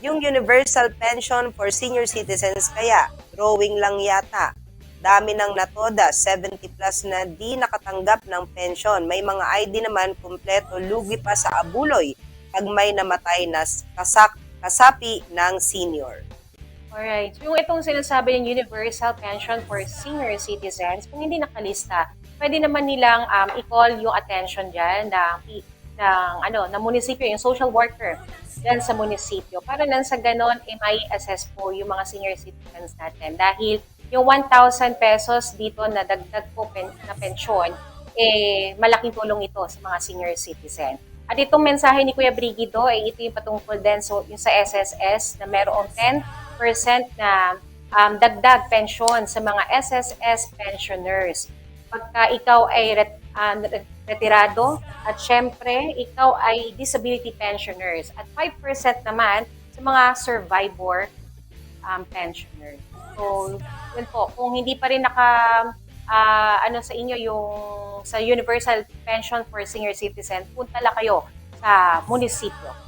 Yung universal pension for senior citizens kaya, drawing lang yata. Dami ng natoda, 70 plus na di nakatanggap ng pension. May mga ID naman kumpleto, lugi pa sa abuloy pag may namatay na kasapi ng senior. Alright. Yung itong sinasabi ng Universal Pension for Senior Citizens, kung hindi nakalista, pwede naman nilang i-call yung attention dyan ng munisipyo, yung social worker dyan sa munisipyo. Para lang sa ganon, may assess po yung mga senior citizens natin. Dahil yung 1,000 pesos dito na dagdag po na pensyon, malaking tulong ito sa mga senior citizen. At itong mensahe ni Kuya Brigido, ito yung patungkol din yung sa SSS na merong 10% na dagdag pensyon sa mga SSS pensioners. Pagka ikaw ay retirado at syempre ikaw ay disability pensioners at 5% naman sa mga survivor pensioners. So, yun po, kung hindi pa rin sa inyo yung sa Universal Pension for Senior Citizen, punta lang kayo sa munisipyo